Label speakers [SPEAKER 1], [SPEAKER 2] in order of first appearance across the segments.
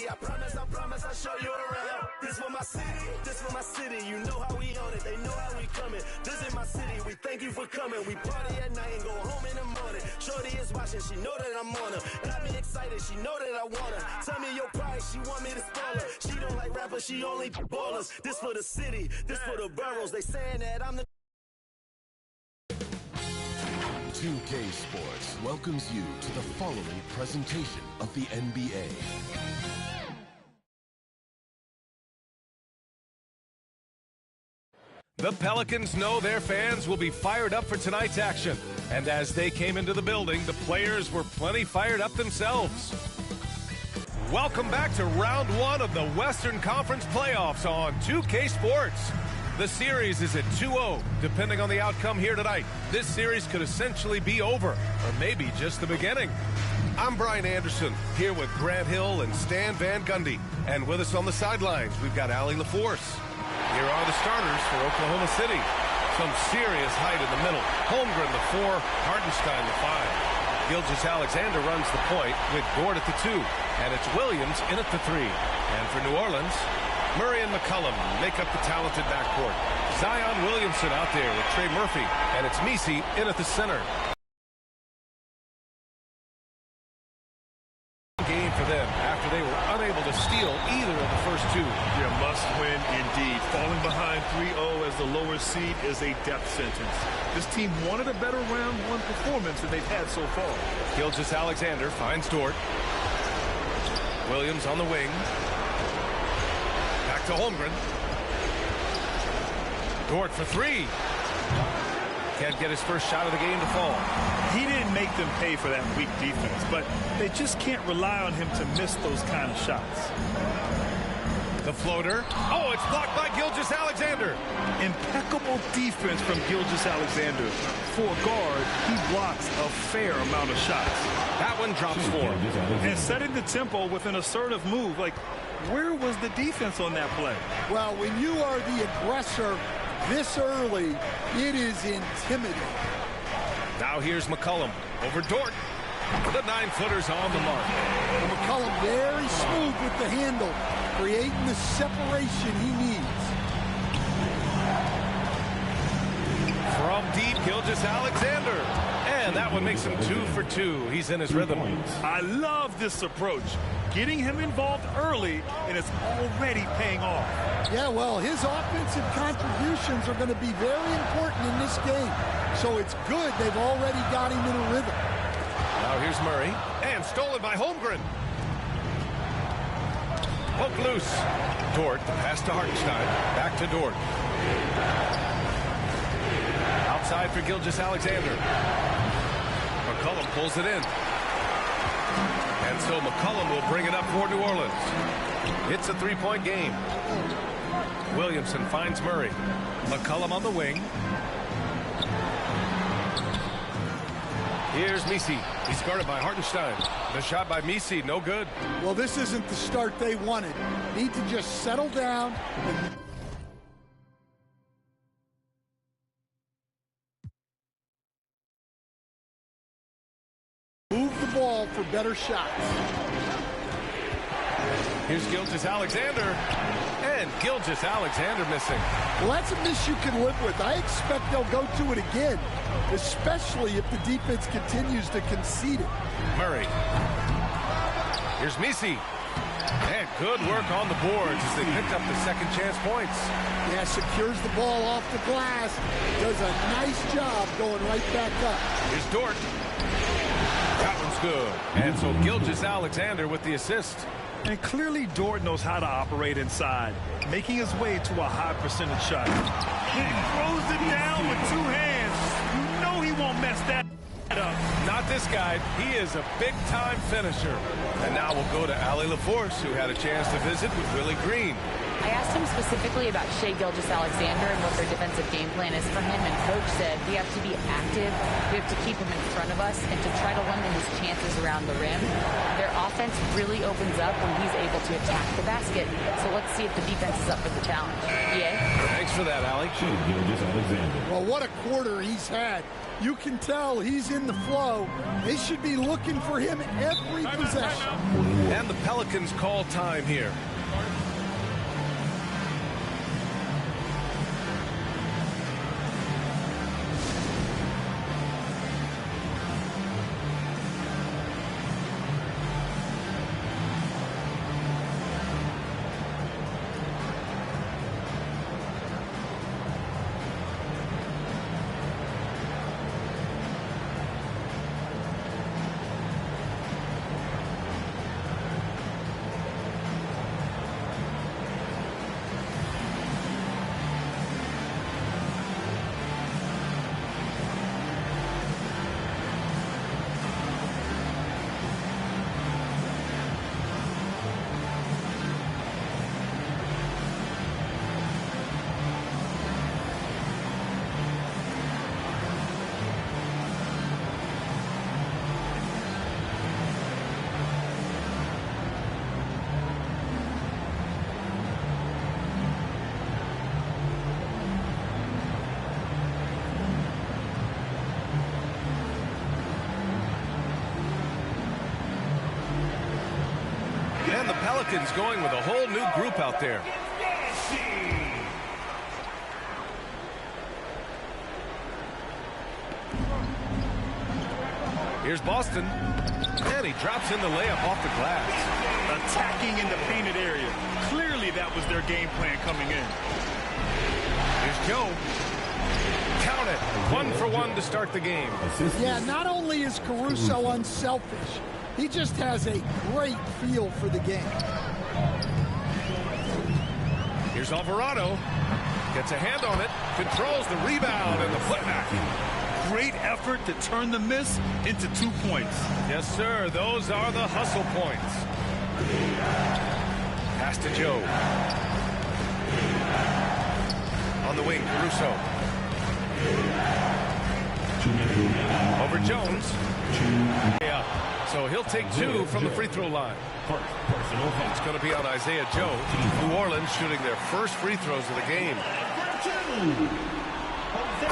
[SPEAKER 1] city. I promise I'll show you around. This for my city, you know how we on it, they know how we coming. Visit my city, we thank you for coming. We party at night and go home in the morning. Shorty is watching, she know that I'm on her. Got me excited, she know that I want her. Tell me your price, she want me to spoil her. She don't like rappers, she only ballers. This for the city, this for the boroughs. They saying that I'm the
[SPEAKER 2] 2K Sports welcomes you to the following presentation of the NBA.
[SPEAKER 3] The Pelicans know their fans will be fired up for tonight's action. And as they came into the building, the players were plenty fired up themselves. Welcome back to round one of the Western Conference Playoffs on 2K Sports. The series is at 2-0, depending on the outcome here tonight. This series could essentially be over, or maybe just the beginning. I'm Brian Anderson, here with Grant Hill and Stan Van Gundy. And with us on the sidelines, we've got Allie LaForce. Here are the starters for Oklahoma City. Some serious height in the middle. Holmgren, the 4, Hartenstein, the 5. Gilgeous-Alexander runs the point with Dort at the 2. And it's Williams in at the 3. And for New Orleans, Murray and McCollum make up the talented backcourt. Zion Williamson out there with Trey Murphy. And it's Messi in at the center. Game for them after they were unable to steal either of the first two.
[SPEAKER 4] Yeah, must win indeed. Falling behind 3-0 as the lower seed is a death sentence. This team wanted a better round one performance than they've had so far.
[SPEAKER 3] Gilgeous-Alexander finds Dort. Williams on the wing. Back to Holmgren. Dort for 3. Can't get his first shot of the game to fall.
[SPEAKER 4] He didn't make them pay for that weak defense, but they just can't rely on him to miss those kind of shots.
[SPEAKER 3] The floater. Oh, it's blocked by Gilgeous-Alexander.
[SPEAKER 4] Impeccable defense from Gilgeous-Alexander. For a guard, he blocks a fair amount of shots.
[SPEAKER 3] That one drops 4.
[SPEAKER 4] And setting the tempo with an assertive move. Like, where was the defense on that play?
[SPEAKER 5] Well, when you are the aggressor this early, it is intimidating.
[SPEAKER 3] Now here's McCollum over Dort. The 9-footer's on the mark.
[SPEAKER 5] And McCollum very smooth with the handle, creating the separation he needs.
[SPEAKER 3] From deep, Gilgeous-Alexander. And that one makes him 2 for 2. He's in his rhythm.
[SPEAKER 4] I love this approach. Getting him involved early, and it's already paying off.
[SPEAKER 5] Yeah, well, his offensive contributions are going to be very important in this game. So it's good they've already got him in a rhythm.
[SPEAKER 3] Now here's Murray. And stolen by Holmgren. Poke loose. Dort, the pass to Hartenstein. Back to Dort. Outside for Gilgeous-Alexander. McCollum pulls it in. And so McCollum will bring it up for New Orleans. It's a 3-point game. Williamson finds Murray. McCollum on the wing. Here's Messi. He's guarded by Hartenstein. The shot by Messi, no good.
[SPEAKER 5] Well, this isn't the start they wanted. Need to just settle down and move the ball for better shots.
[SPEAKER 3] Here's Gilgeous-Alexander. And Gilgeous-Alexander missing.
[SPEAKER 5] Well, that's a miss you can live with. I expect they'll go to it again, especially if the defense continues to concede it.
[SPEAKER 3] Murray. Here's Messi. And good work on the boards as they picked up the second chance points.
[SPEAKER 5] Yeah, secures the ball off the glass. Does a nice job going right back up.
[SPEAKER 3] Here's Dort. That one's good. And so Gilgeous-Alexander with the assist.
[SPEAKER 4] And clearly Dort knows how to operate inside, making his way to a high percentage shot. He throws it down with 2 hands. You know he won't mess that up.
[SPEAKER 3] Not this guy. He is a big-time finisher. And now we'll go to Allie LaForce, who had a chance to visit with Willie Green.
[SPEAKER 6] I asked him specifically about Shai Gilgeous-Alexander and what their defensive game plan is for him, and Coach said we have to be active, we have to keep him in front of us, and to try to limit his chances around the rim. Their offense really opens up when he's able to attack the basket, so let's see if the defense is up for the challenge. EA?
[SPEAKER 3] Thanks for that, Allie.
[SPEAKER 5] Well, what a quarter he's had. You can tell he's in the flow. They should be looking for him every possession.
[SPEAKER 3] And the Pelicans call time here. And the Pelicans going with a whole new group out there. Here's Boston. And he drops in the layup off the glass.
[SPEAKER 4] Attacking in the painted area. Clearly that was their game plan coming in.
[SPEAKER 3] Here's Joe. Count it. 1 for 1 to start the game.
[SPEAKER 5] Yeah, not only is Caruso unselfish, he just has a great feel for the game.
[SPEAKER 3] Here's Alvarado. Gets a hand on it. Controls the rebound and the putback.
[SPEAKER 4] Great effort to turn the miss into 2 points.
[SPEAKER 3] Yes, sir. Those are the hustle points. Pass to Joe. On the wing, Caruso. Over Jones. Yeah. So he'll take 2 from the free throw line. It's going to be on Isaiah Joe. New Orleans shooting their first free throws of the game.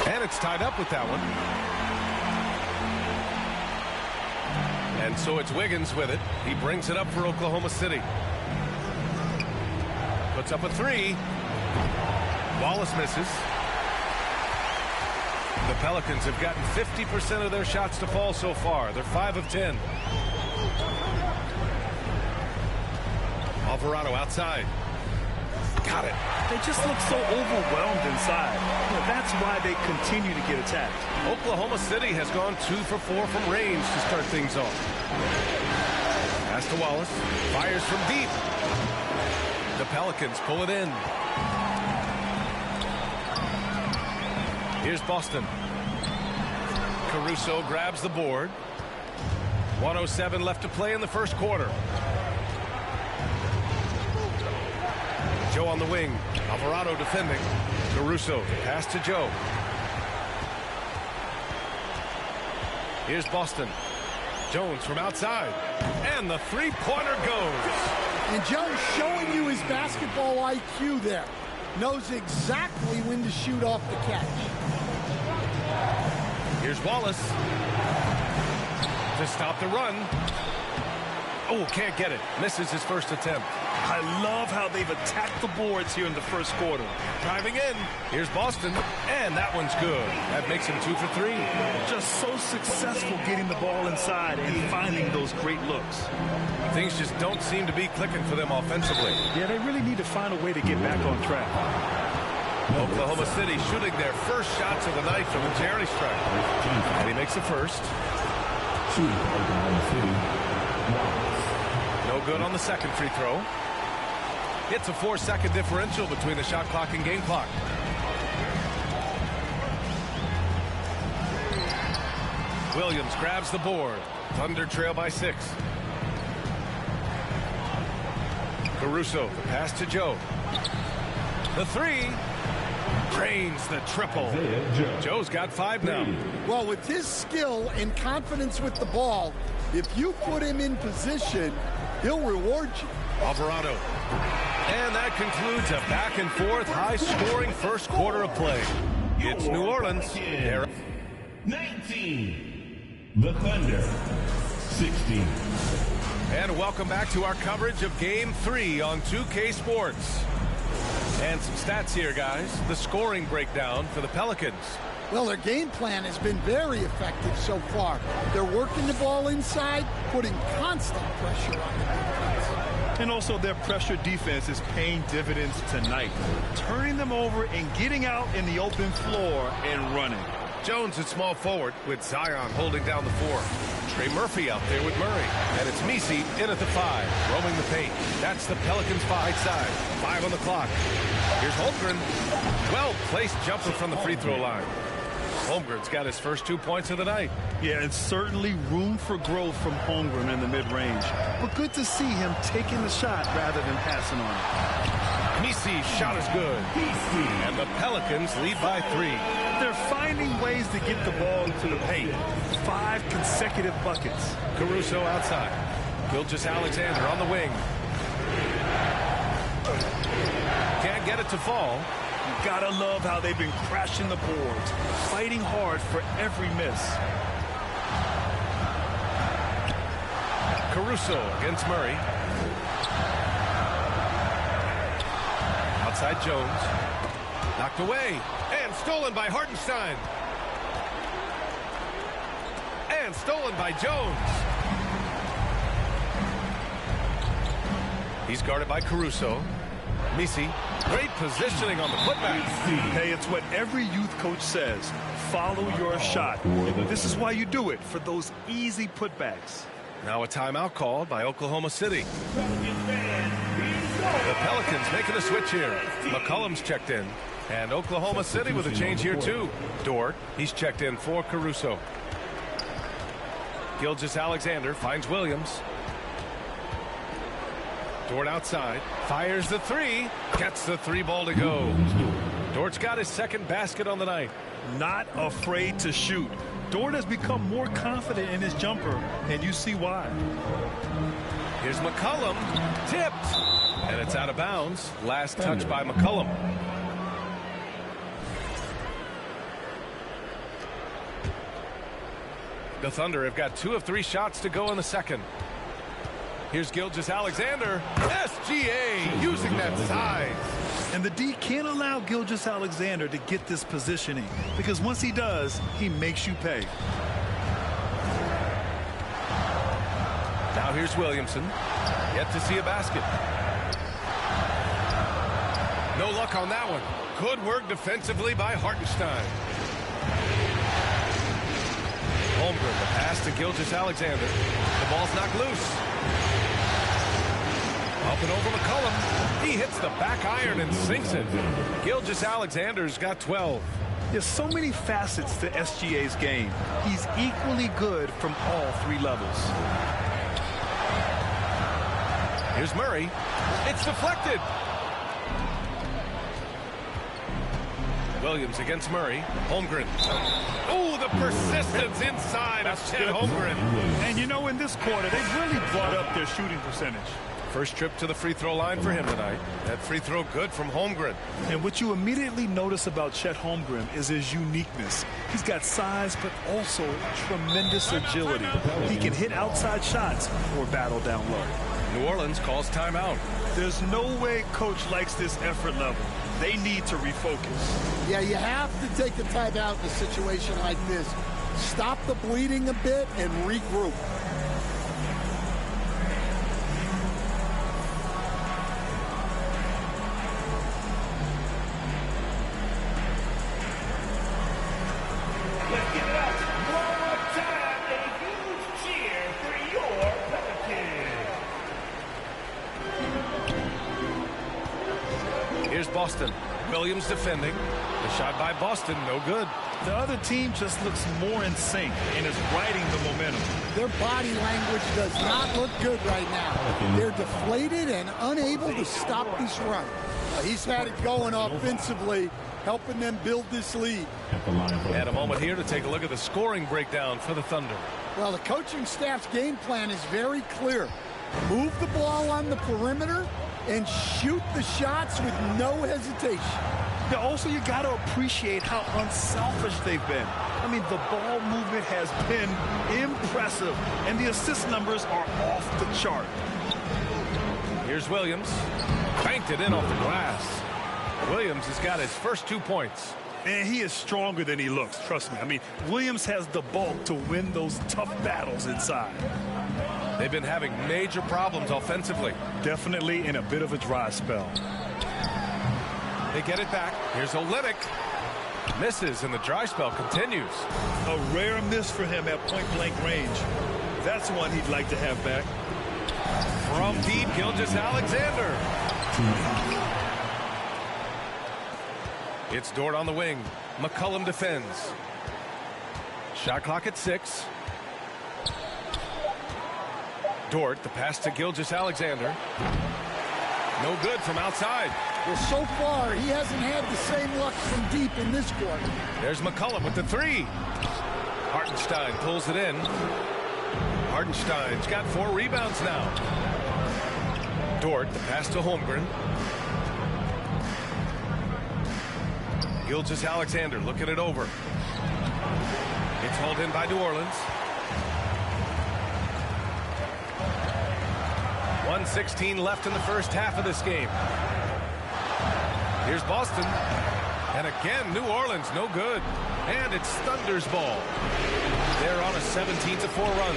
[SPEAKER 3] And it's tied up with that one. And so it's Wiggins with it. He brings it up for Oklahoma City. Puts up a 3. Wallace misses. The Pelicans have gotten 50% of their shots to fall so far. They're 5 of 10. Alvarado outside. Got it.
[SPEAKER 4] They just look so overwhelmed inside. That's why they continue to get attacked.
[SPEAKER 3] Oklahoma City has gone 2 for 4 from range to start things off. Pass to Wallace. Fires from deep. The Pelicans pull it in. Here's Boston. Caruso grabs the board. 1:07 left to play in the first quarter. Joe on the wing. Alvarado defending. Caruso. Pass to Joe. Here's Boston. Jones from outside. And the three-pointer goes.
[SPEAKER 5] And Joe's showing you his basketball IQ there. Knows exactly when to shoot off the catch.
[SPEAKER 3] Here's Wallace. To stop the run. Oh, can't get it. Misses his first attempt.
[SPEAKER 4] I love how they've attacked the boards here in the first quarter.
[SPEAKER 3] Driving in. Here's Boston. And that one's good. That makes him 2 for 3.
[SPEAKER 4] Just so successful getting the ball inside and finding those great looks.
[SPEAKER 3] Things just don't seem to be clicking for them offensively.
[SPEAKER 4] Yeah, they really need to find a way to get back on track.
[SPEAKER 3] Oklahoma City shooting their first shots of the night from the charity stripe. And he makes the first. No good on the second free throw. It's a 4-second differential between the shot clock and game clock. Williams grabs the board. Thunder trail by 6. Caruso, the pass to Joe. The three. Drains the triple. Joe's got 5 now.
[SPEAKER 5] Well, with his skill and confidence with the ball, if you put him in position, he'll reward you.
[SPEAKER 3] Alvarado. And that concludes a back-and-forth, high-scoring first quarter of play. It's New Orleans.
[SPEAKER 7] 19. The Thunder. 16.
[SPEAKER 3] And welcome back to our coverage of Game 3 on 2K Sports. And some stats here, guys. The scoring breakdown for the Pelicans.
[SPEAKER 5] Well, their game plan has been very effective so far. They're working the ball inside, putting constant pressure on the defense.
[SPEAKER 4] And also their pressure defense is paying dividends tonight, turning them over and getting out in the open floor and running.
[SPEAKER 3] Jones at small forward with Zion holding down the 4. Trey Murphy out there with Murray. And it's Messi in at the 5, roaming the paint. That's the Pelicans' 5 side. 5 on the clock. Here's Holmgren. Well-placed jumper from the free throw line. Holmgren's got his first 2 points of the night.
[SPEAKER 4] Yeah, it's certainly room for growth from Holmgren in the mid-range. But good to see him taking the shot rather than passing on it.
[SPEAKER 3] Messi's shot is good. And the Pelicans lead by 3.
[SPEAKER 4] They're finding ways to get the ball into the paint. 5 consecutive buckets.
[SPEAKER 3] Caruso outside. Gilgeous-Alexander on the wing. Can't get it to fall.
[SPEAKER 4] You gotta love how they've been crashing the boards, fighting hard for every miss.
[SPEAKER 3] Caruso against Murray. Outside Jones. Knocked away. And stolen by Hartenstein. And stolen by Jones. He's guarded by Caruso. Messi, great positioning on the putback.
[SPEAKER 4] Hey, it's what every youth coach says. Follow your shot. This is why you do it, for those easy putbacks.
[SPEAKER 3] Now a timeout called by Oklahoma City. The Pelicans making a switch here. McCollum's checked in. And Oklahoma City with a change here too. Dort, he's checked in for Caruso. Gilgeous-Alexander finds Williams. Dort outside, fires the 3, gets the 3 ball to go. Dort's got his second basket on the night.
[SPEAKER 4] Not afraid to shoot. Dort has become more confident in his jumper, and you see why.
[SPEAKER 3] Here's McCollum, tipped, and it's out of bounds. Last touch by McCollum. The Thunder have got 2 of 3 shots to go in the second. Here's Gilgeous-Alexander. SGA using that size.
[SPEAKER 4] And the D can't allow Gilgeous-Alexander to get this positioning, because once he does, he makes you pay.
[SPEAKER 3] Now here's Williamson. Yet to see a basket. No luck on that one. Good work defensively by Hartenstein. Holmgren, the pass to Gilgeous-Alexander. The ball's knocked loose. Up and over McCollum. He hits the back iron and sinks it. Gilgeous-Alexander's got 12.
[SPEAKER 4] There's so many facets to SGA's game. He's equally good from all 3 levels.
[SPEAKER 3] Here's Murray. It's deflected. Williams against Murray. Holmgren. Oh, the persistence inside of Chet Holmgren.
[SPEAKER 4] And you know, in this quarter, they've really brought up their shooting percentage.
[SPEAKER 3] First trip to the free throw line for him tonight. That free throw good from Holmgren.
[SPEAKER 4] And what you immediately notice about Chet Holmgren is his uniqueness. He's got size, but also tremendous agility. He can hit outside shots or battle down low.
[SPEAKER 3] New Orleans calls timeout.
[SPEAKER 4] There's no way coach likes this effort level. They need to refocus.
[SPEAKER 5] Yeah, you have to take a timeout in a situation like this. Stop the bleeding a bit and regroup.
[SPEAKER 7] Let's give it up one more time. A huge cheer for your Pelicans.
[SPEAKER 3] Here's Boston. Williams defending. The shot by Boston, no good.
[SPEAKER 4] The other team just looks more in sync and is riding the momentum.
[SPEAKER 5] Their body language does not look good right now. They're deflated and unable to stop this run. He's had it going offensively, helping them build this lead.
[SPEAKER 3] And a moment here to take a look at the scoring breakdown for the Thunder.
[SPEAKER 5] Well, the coaching staff's game plan is very clear. Move the ball on the perimeter and shoot the shots with no hesitation.
[SPEAKER 4] Now, also, you got to appreciate how unselfish they've been. I mean, the ball movement has been impressive, and the assist numbers are off the chart.
[SPEAKER 3] Here's Williams. Banked it in off the glass. Williams has got his first 2 points.
[SPEAKER 4] And he is stronger than he looks, trust me. I mean, Williams has the bulk to win those tough battles inside.
[SPEAKER 3] They've been having major problems offensively.
[SPEAKER 4] Definitely in a bit of a dry spell.
[SPEAKER 3] They get it back. Here's Olynyk. Misses, and the dry spell continues.
[SPEAKER 4] A rare miss for him at point-blank range. That's one he'd like to have back.
[SPEAKER 3] From deep, Gilgeous-Alexander. It's Dort on the wing. McCollum defends. Shot clock at 6. Dort, the pass to Gilgeous-Alexander. No good from outside.
[SPEAKER 5] Well, so far, he hasn't had the same luck from deep in this quarter.
[SPEAKER 3] There's McCollum with the 3. Hartenstein pulls it in. Hartenstein's got 4 rebounds now. Dort, the pass to Holmgren. Gilgeous-Alexander looking it over. It's hauled in by New Orleans. 1:16 left in the first half of this game. Here's Boston. And again, New Orleans, no good. And it's Thunder's ball. They're on a 17-4 run.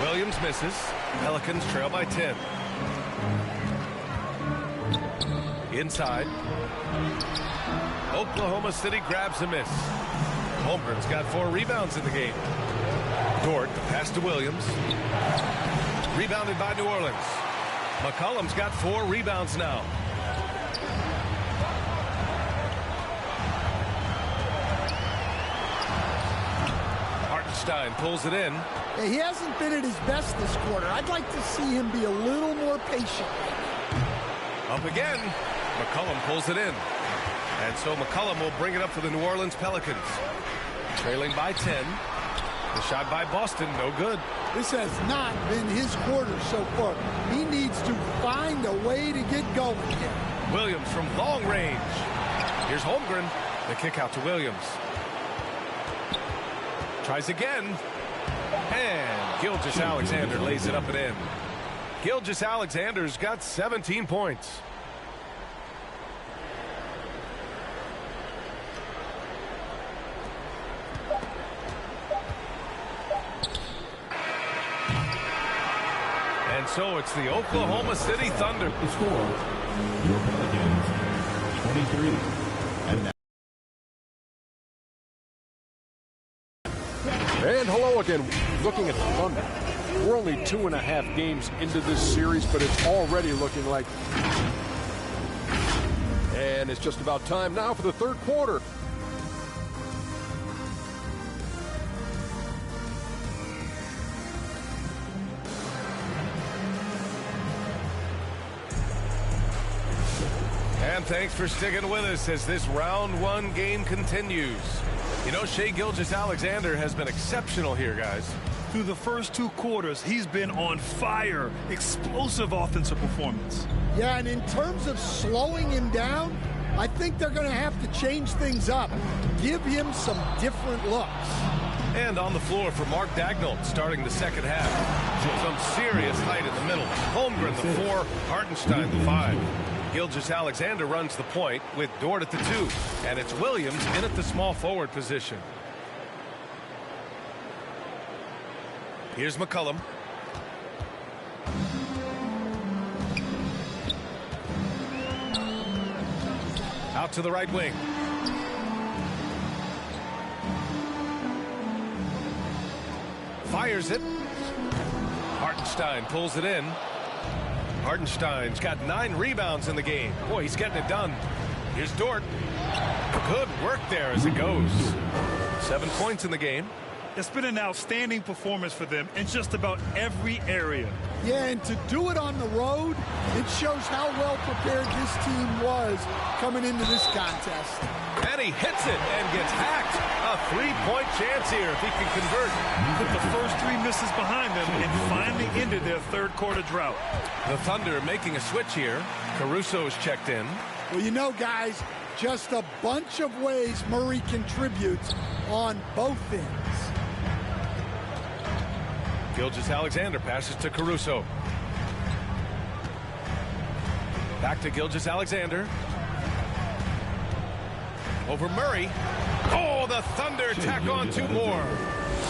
[SPEAKER 3] Williams misses. Pelicans trail by 10. Inside. Oklahoma City grabs a miss. Holmgren's got 4 rebounds in the game. Dort, the pass to Williams. Rebounded by New Orleans. McCollum's got 4 rebounds now. Hartenstein pulls it in.
[SPEAKER 5] He hasn't been at his best this quarter. I'd like to see him be a little more patient.
[SPEAKER 3] Up again. McCollum pulls it in. And so McCollum will bring it up for the New Orleans Pelicans. Trailing by 10. The shot by Boston, no good.
[SPEAKER 5] This has not been his quarter so far. He needs to find a way to get going again.
[SPEAKER 3] Williams from long range. Here's Holmgren. The kick out to Williams. Tries again. And Gilgeous-Alexander lays it up and in. Gilgeous-Alexander's got 17 points. And so it's the Oklahoma City Thunder.
[SPEAKER 8] The score, your Pelicans, 23.
[SPEAKER 9] And hello again. Looking at the Thunder. We're only 2.5 games into this series, but it's already looking like... And it's just about time now for the third quarter.
[SPEAKER 3] And thanks for sticking with us as this round 1 game continues. You know, Shai Gilgeous-Alexander has been exceptional here, guys.
[SPEAKER 4] Through the first 2 quarters, he's been on fire. Explosive offensive performance.
[SPEAKER 5] Yeah, and in terms of slowing him down, I think they're going to have to change things up. Give him some different looks.
[SPEAKER 3] And on the floor for Mark Daigneault starting the second half. Some serious height in the middle. Holmgren the 4, Hartenstein the 5. Gilgeous-Alexander runs the point with Dort at the 2. And it's Williams in at the small forward position. Here's McCollum. Out to the right wing. Fires it. Hartenstein pulls it in. Hartenstein's got 9 rebounds in the game. Boy, he's getting it done. Here's Dort. Good work there as it goes. 7 points in the game.
[SPEAKER 4] It's been an outstanding performance for them in just about every area.
[SPEAKER 5] Yeah, and to do it on the road, it shows how well prepared this team was coming into this contest.
[SPEAKER 3] And he hits it and gets hacked. A 3-point chance here if he can convert.
[SPEAKER 4] Put the first 3 misses behind them and finally ended their third-quarter drought.
[SPEAKER 3] The Thunder making a switch here. Caruso's checked in.
[SPEAKER 5] Well, you know, guys, just a bunch of ways Murray contributes on both ends.
[SPEAKER 3] Gilgeous-Alexander passes to Caruso. Back to Gilgeous-Alexander. Over Murray. Oh, the Thunder tack on 2 more.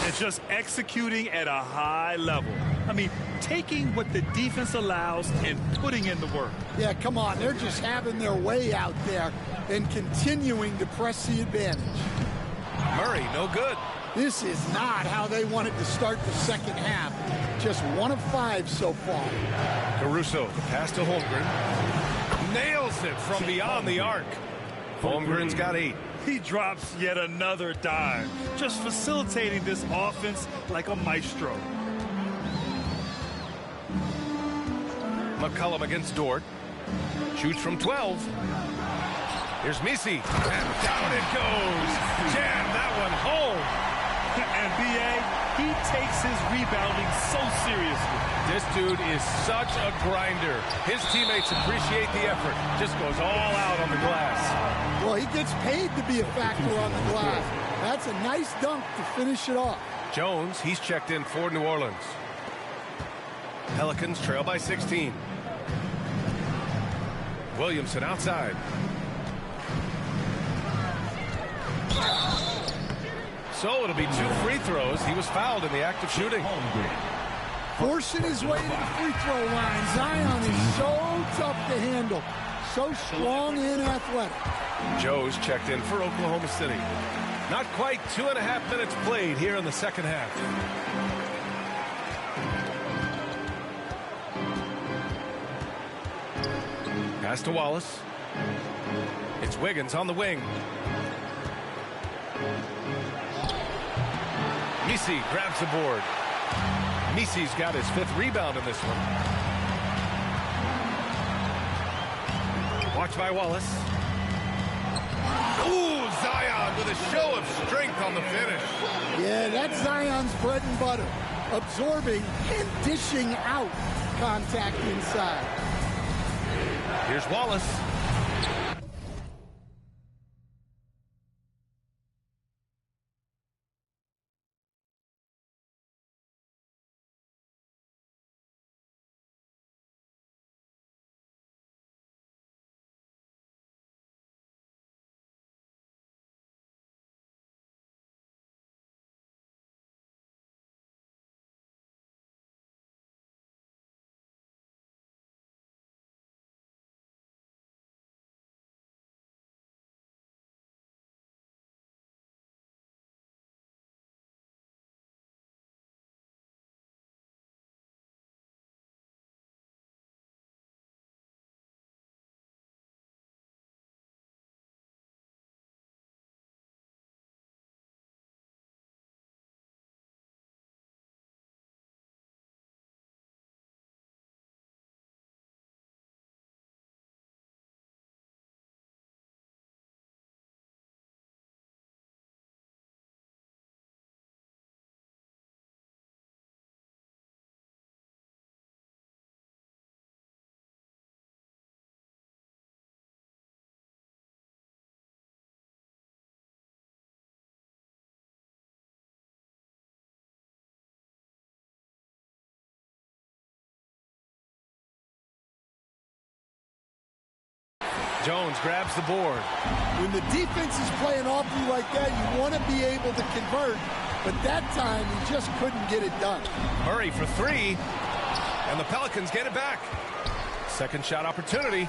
[SPEAKER 4] And just executing at a high level. I mean, taking what the defense allows and putting in the work.
[SPEAKER 5] Yeah, come on. They're just having their way out there and continuing to press the advantage.
[SPEAKER 3] Murray, no good.
[SPEAKER 5] This is not how they wanted to start the second half. Just 1 of 5 so far.
[SPEAKER 3] Caruso, the pass to Holmgren. Nails it from beyond the arc. Holmgren's got 8.
[SPEAKER 4] He drops yet another dime, just facilitating this offense like a maestro.
[SPEAKER 3] McCollum against Dort. Shoots from 12. Here's Misi. And down it goes. Jam that one home.
[SPEAKER 4] And B.A., he takes his rebounding so seriously.
[SPEAKER 3] This dude is such a grinder. His teammates appreciate the effort. Just goes all out on the glass.
[SPEAKER 5] Well, he gets paid to be a factor on the glass. That's a nice dunk to finish it off.
[SPEAKER 3] Jones, he's checked in for New Orleans. Pelicans trail by 16. Williamson outside. So it'll be 2 free throws. He was fouled in the act of shooting.
[SPEAKER 5] Forcing his way to the free throw line. Zion is so tough to handle. So strong and athletic.
[SPEAKER 3] Joe's checked in for Oklahoma City. Not quite 2.5 minutes played here in the second half. Pass to Wallace. It's Wiggins on the wing. Misi grabs the board. Misi's got his 5th rebound in this one. Watched by Wallace. Ooh, Zion with a show of strength on the finish.
[SPEAKER 5] Yeah, that's Zion's bread and butter. Absorbing and dishing out contact inside.
[SPEAKER 3] Here's Wallace. Jones grabs the board.
[SPEAKER 5] When the defense is playing off you like that, you want to be able to convert. But that time, he just couldn't get it done.
[SPEAKER 3] Murray for 3. And the Pelicans get it back. Second shot opportunity.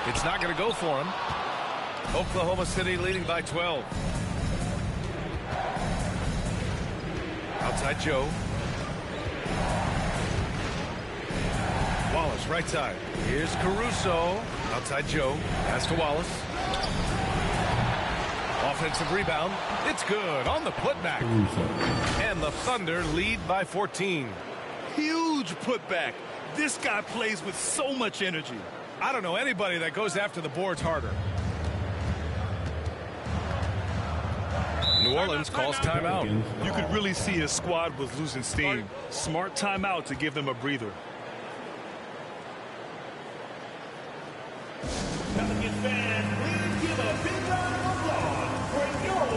[SPEAKER 3] It's not going to go for him. Oklahoma City leading by 12. Outside Joe. Wallace, right side. Here's Caruso. Outside Joe. Pass to Wallace. Offensive rebound. It's good on the putback. And the Thunder lead by 14.
[SPEAKER 4] Huge putback. This guy plays with so much energy.
[SPEAKER 3] I don't know anybody that goes after the boards harder. New Orleans calls timeout.
[SPEAKER 4] You could really see his squad was losing steam. Smart timeout to give them a breather.
[SPEAKER 7] Pelicans fans, please give a big round of applause for your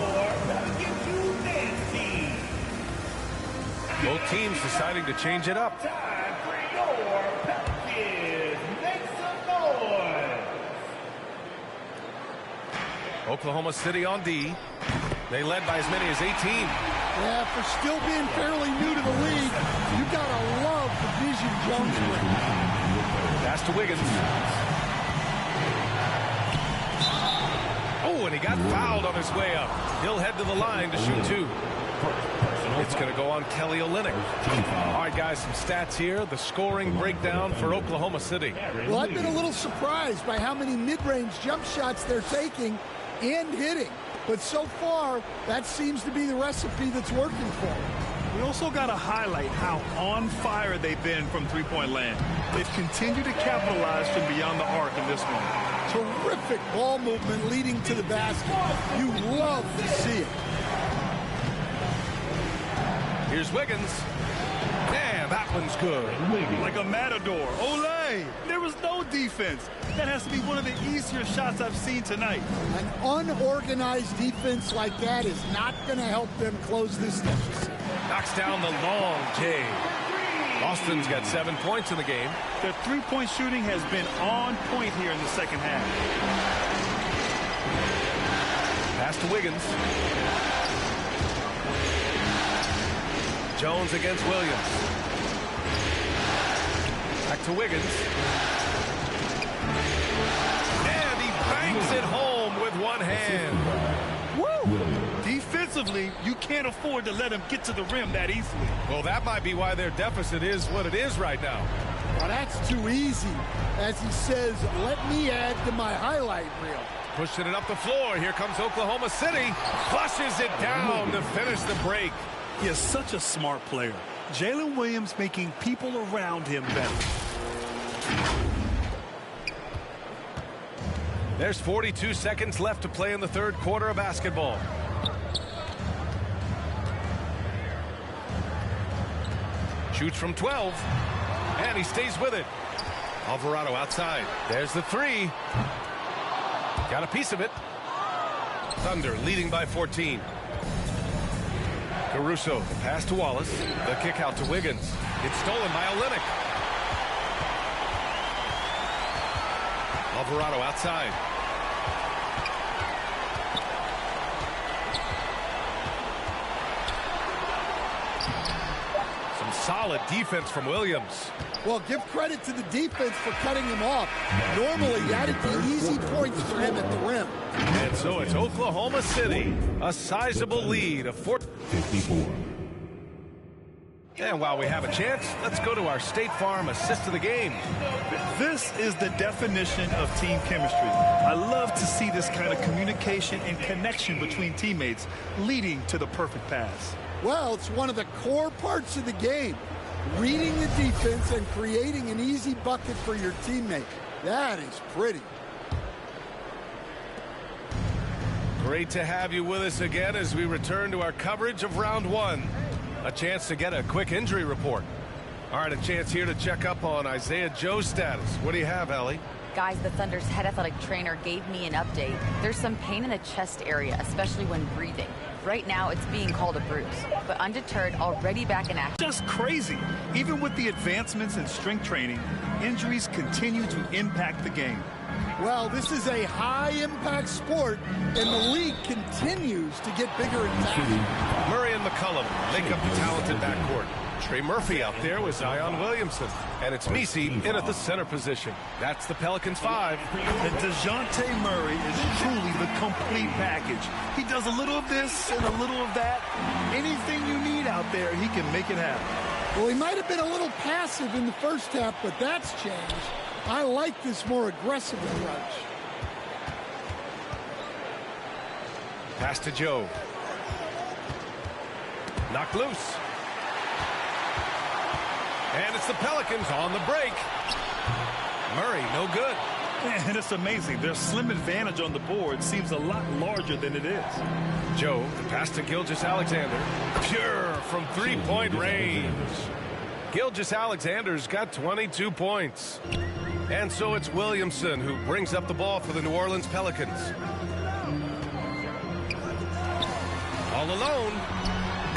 [SPEAKER 7] Pelicans dance team.
[SPEAKER 3] Both teams deciding to change it up.
[SPEAKER 7] Time for your Pelicans. Make some noise.
[SPEAKER 3] Oklahoma City on D. They led by as many as 18.
[SPEAKER 5] Yeah, for still being fairly new to the league, you gotta love the vision Jones brings.
[SPEAKER 3] Pass to Wiggins. Oh, and he got fouled on his way up. He'll head to the line to shoot two. It's going to go on Kelly Olynyk. All right, guys, some stats here. The scoring breakdown for Oklahoma City.
[SPEAKER 5] Well, I've been a little surprised by how many mid-range jump shots they're taking and hitting. But so far, that seems to be the recipe that's working for them.
[SPEAKER 4] We also got to highlight how on fire they've been from three-point land. They've continued to capitalize from beyond the arc in this one.
[SPEAKER 5] Terrific ball movement leading to the basket. You love to see it.
[SPEAKER 3] Here's Wiggins. Man, that one's good.
[SPEAKER 4] Like a matador. Olay! There was no defense. That has to be one of the easier shots I've seen tonight.
[SPEAKER 5] An unorganized defense like that is not going to help them close this deficit.
[SPEAKER 3] Knocks down the long J. Austin's got 7 points in the game.
[SPEAKER 4] Their three-point shooting has been on point here in the second half.
[SPEAKER 3] Pass to Wiggins. Jones against Williams. Back to Wiggins. And he banks it home with one hand.
[SPEAKER 4] Woo! Defensively, you can't afford to let him get to the rim that easily.
[SPEAKER 3] Well, that might be why their deficit is what it is right now.
[SPEAKER 5] Well, that's too easy. As he says, let me add to my highlight reel.
[SPEAKER 3] Pushing it up the floor. Here comes Oklahoma City. Flushes it down to finish the break.
[SPEAKER 4] He is such a smart player. Jalen Williams making people around him better.
[SPEAKER 3] There's 42 seconds left to play in the third quarter of basketball. Shoots from 12. And he stays with it. Alvarado outside. There's the three. Got a piece of it. Thunder leading by 14. Caruso, the pass to Wallace. The kick out to Wiggins. It's stolen by Olynyk. Alvarado outside. Some solid defense from Williams.
[SPEAKER 5] Well, give credit to the defense for cutting him off. Normally, that'd be easy points for him at the rim.
[SPEAKER 3] And so it's Oklahoma City, a sizable lead of
[SPEAKER 8] 54.
[SPEAKER 3] And while we have a chance, let's go to our State Farm assist of the game.
[SPEAKER 4] This is the definition of team chemistry. I love to see this kind of communication and connection between teammates leading to the perfect pass.
[SPEAKER 5] Well, it's one of the core parts of the game. Reading the defense and creating an easy bucket for your teammate. That is pretty.
[SPEAKER 3] Great to have you with us again as we return to our coverage of round one. A chance to get a quick injury report. All right, a chance here to check up on Isaiah Joe's status. What do you have, Ellie?
[SPEAKER 6] Guys, the Thunder's head athletic trainer gave me an update. There's some pain in the chest area, especially when breathing. Right now, it's being called a bruise, but undeterred, already back in action.
[SPEAKER 4] Just crazy. Even with the advancements in strength training, injuries continue to impact the game.
[SPEAKER 5] Well, this is a high-impact sport, and the league continues to get bigger and faster.
[SPEAKER 3] Murray and McCullum make up the talented backcourt. Trey Murphy out there with Zion Williamson. And it's Messi in at the center position. That's the Pelicans 5.
[SPEAKER 4] And DeJounte Murray is truly the complete package. He does a little of this and a little of that. Anything you need out there, he can make it happen.
[SPEAKER 5] Well, he might have been a little passive in the first half, but that's changed. I like this more aggressive approach.
[SPEAKER 3] Pass to Joe. Knocked loose. And it's the Pelicans on the break. Murray, no good.
[SPEAKER 4] And it's amazing. Their slim advantage on the board seems a lot larger than it is.
[SPEAKER 3] Joe, the pass to Gilgeous-Alexander. Pure from three-point range. Gilgeous-Alexander's got 22 points. And so it's Williamson who brings up the ball for the New Orleans Pelicans. All alone.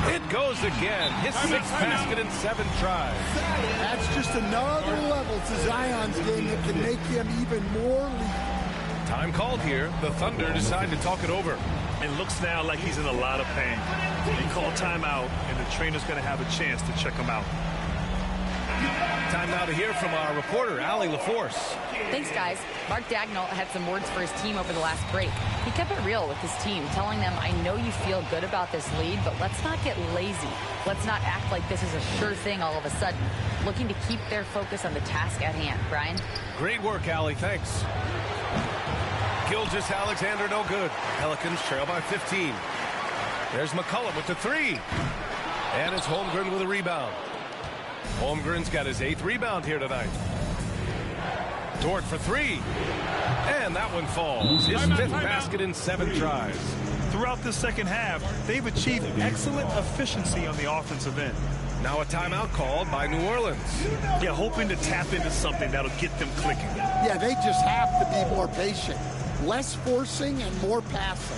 [SPEAKER 3] It goes again. His sixth basket in 7 tries.
[SPEAKER 5] That's just another level to Zion's game that can make him even more lethal.
[SPEAKER 3] Time called here. The Thunder decide to talk it over.
[SPEAKER 4] It looks now like he's in a lot of pain. They call timeout, and the trainer's going to have a chance to check him out.
[SPEAKER 3] Time now to hear from our reporter, Allie LaForce.
[SPEAKER 6] Thanks, guys. Mark Dagnall had some words for his team over the last break. He kept it real with his team, telling them, I know you feel good about this lead, but let's not get lazy. Let's not act like this is a sure thing all of a sudden. Looking to keep their focus on the task at hand. Brian?
[SPEAKER 3] Great work, Allie. Thanks. Gilgeous-Alexander, no good. Pelicans trail by 15. There's McCollum with the 3. And it's Holmgren with a rebound. Holmgren's got his 8th rebound here tonight. Dort for 3. And that one falls. His 5th basket in 7 tries.
[SPEAKER 4] Throughout the second half, they've achieved excellent efficiency on the offensive end.
[SPEAKER 3] Now a timeout called by New Orleans.
[SPEAKER 4] Yeah, hoping to tap into something that'll get them clicking.
[SPEAKER 5] Yeah, they just have to be more patient. Less forcing and more passing.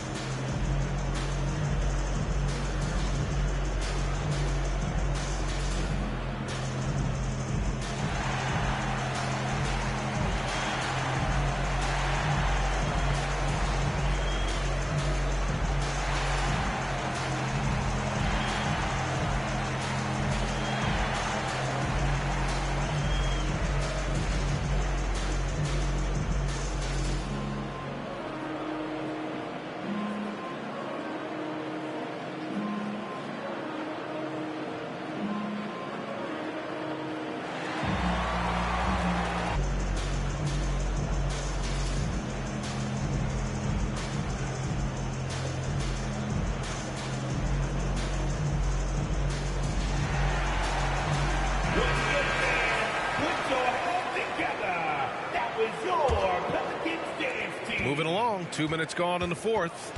[SPEAKER 3] Moving along, 2 minutes gone in the 4th.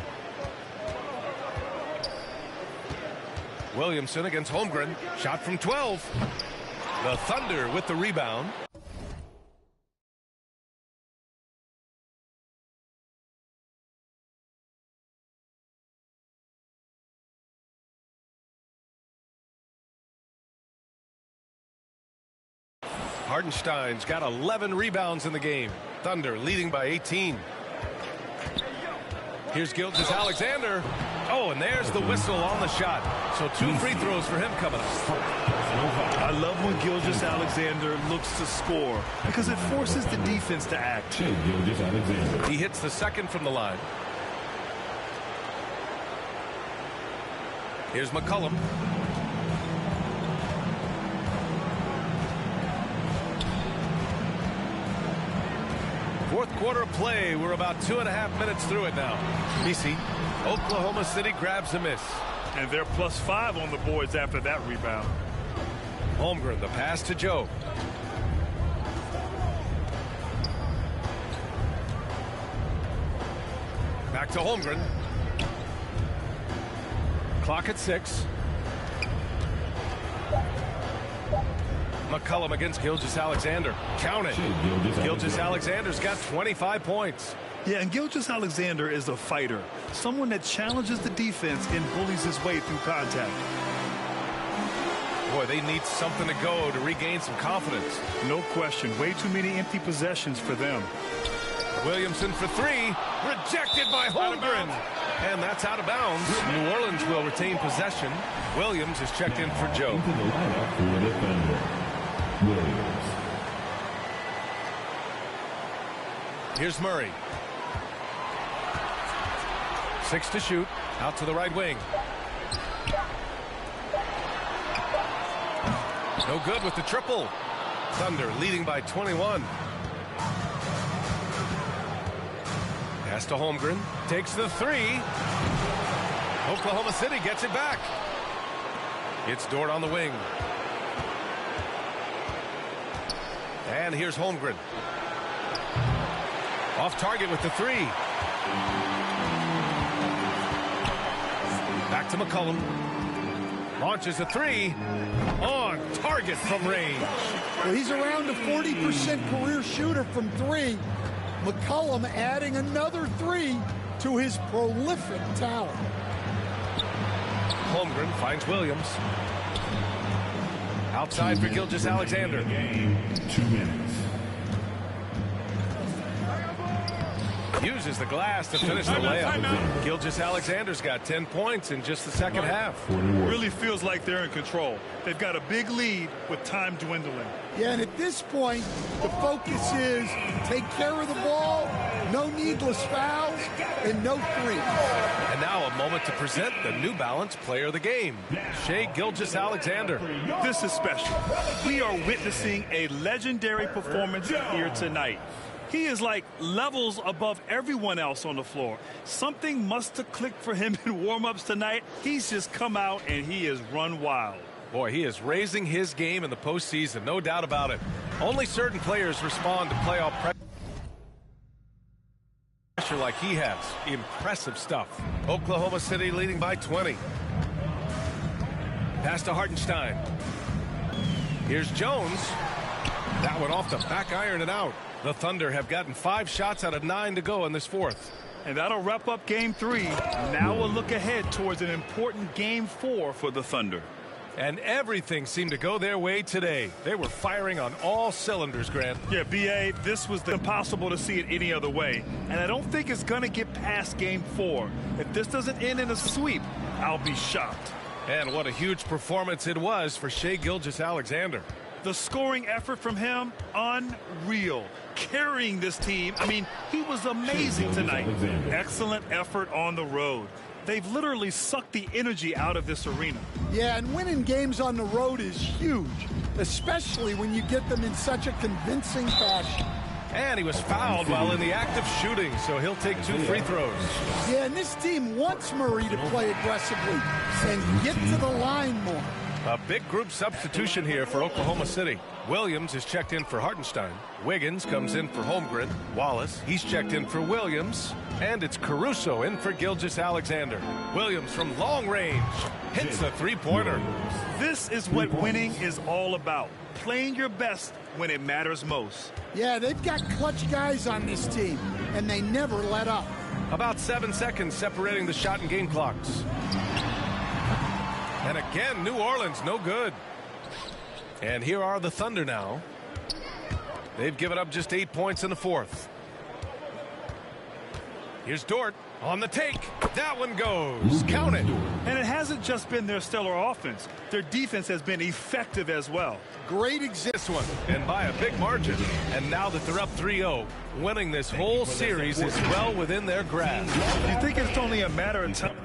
[SPEAKER 3] Williamson against Holmgren. Shot from 12. The Thunder with the rebound. Hardenstein's got 11 rebounds in the game. Thunder leading by 18. Here's Gilgeous-Alexander. Oh, and there's the whistle on the shot. So 2 free throws for him coming up.
[SPEAKER 4] I love when Gilgeous-Alexander looks to score because it forces the defense to act.
[SPEAKER 3] He hits the 2nd from the line. Here's McCollum. Fourth quarter of play. We're about 2.5 minutes through it now. BC, Oklahoma City grabs a miss.
[SPEAKER 4] And they're +5 on the boards after that rebound.
[SPEAKER 3] Holmgren, the pass to Joe. Back to Holmgren. Clock at 6. McCollum against Gilgeous-Alexander. Count it. Gilgeous-Alexander's got 25 points.
[SPEAKER 4] Yeah, and Gilgeous-Alexander is a fighter. Someone that challenges the defense and bullies his way through contact.
[SPEAKER 3] Boy, they need something to go to regain some confidence.
[SPEAKER 4] No question. Way too many empty possessions for them.
[SPEAKER 3] Williamson for 3. Rejected by Holmgren. And that's out of bounds. New Orleans will retain possession. Williams is checked in for Joe. Here's Murray. 6 to shoot. Out to the right wing. No good with the triple. Thunder leading by 21. Pass to Holmgren. Takes the three. Oklahoma City gets it back. It's Dort on the wing. And here's Holmgren. Off target with the three. Back to McCollum. Launches a three. On target from range.
[SPEAKER 5] Well, he's around a 40% career shooter from three. McCollum adding another three to his prolific talent.
[SPEAKER 3] Holmgren finds Williams. Outside for Gilgeous-Alexander.
[SPEAKER 8] 2 minutes.
[SPEAKER 3] Uses the glass to finish the layup. Gilgeous-Alexander's got 10 points in just the second half.
[SPEAKER 4] Really feels like they're in control. They've got a big lead with time dwindling.
[SPEAKER 5] Yeah, and at this point, the focus is take care of the ball, no needless fouls, and no threes.
[SPEAKER 3] And now a moment to present the New Balance Player of the Game, Shai Gilgeous-Alexander.
[SPEAKER 4] This is special. We are witnessing a legendary performance here tonight. He is like levels above everyone else on the floor. Something must have clicked for him in warm-ups tonight. He's just come out and he has run wild.
[SPEAKER 3] Boy, he is raising his game in the postseason, no doubt about it. Only certain players respond to playoff pressure like he has. Impressive stuff. Oklahoma City leading by 20. Pass to Hartenstein. Here's Jones. That one off the back iron and out. The Thunder have gotten 5 shots out of 9 to go in this fourth.
[SPEAKER 4] And that'll wrap up Game 3. Now a look ahead towards an important Game 4 for the Thunder.
[SPEAKER 3] And everything seemed to go their way today. They were firing on all cylinders, Grant.
[SPEAKER 4] Yeah, B.A., this was impossible to see it any other way. And I don't think it's going to get past Game 4. If this doesn't end in a sweep, I'll be shocked.
[SPEAKER 3] And what a huge performance it was for Shai Gilgeous-Alexander.
[SPEAKER 4] The scoring effort from him, unreal. Carrying this team, I mean, he was amazing tonight. Excellent effort on the road. They've literally sucked the energy out of this arena.
[SPEAKER 5] Yeah, and winning games on the road is huge, especially when you get them in such a convincing fashion.
[SPEAKER 3] And he was fouled while in the act of shooting, so he'll take 2 free throws.
[SPEAKER 5] Yeah, and this team wants Murray to play aggressively and get to the line more.
[SPEAKER 3] A big group substitution here for Oklahoma City. Williams is checked in for Hartenstein. Wiggins comes in for Holmgren. Wallace, he's checked in for Williams. And it's Caruso in for Gilgeous-Alexander. Williams from long range hits a three-pointer.
[SPEAKER 4] This is what winning is all about. Playing your best when it matters most.
[SPEAKER 5] Yeah, they've got clutch guys on this team, and they never let up.
[SPEAKER 3] About 7 seconds separating the shot and game clocks. And again, New Orleans, no good. And here are the Thunder now. They've given up just 8 points in the fourth. Here's Dort on the take. That one goes. Count it.
[SPEAKER 4] And it hasn't just been their stellar offense. Their defense has been effective as well.
[SPEAKER 5] Great example.
[SPEAKER 3] This one, and by a big margin. And now that they're up 3-0, winning this whole series is well within their grasp.
[SPEAKER 4] You think it's only a matter of time?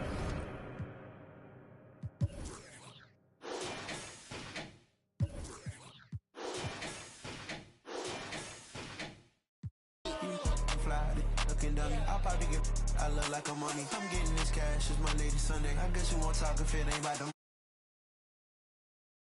[SPEAKER 1] I look like a mummy. I'm getting this cash, it's my lady Sunday. I guess you won't talk if it ain't about the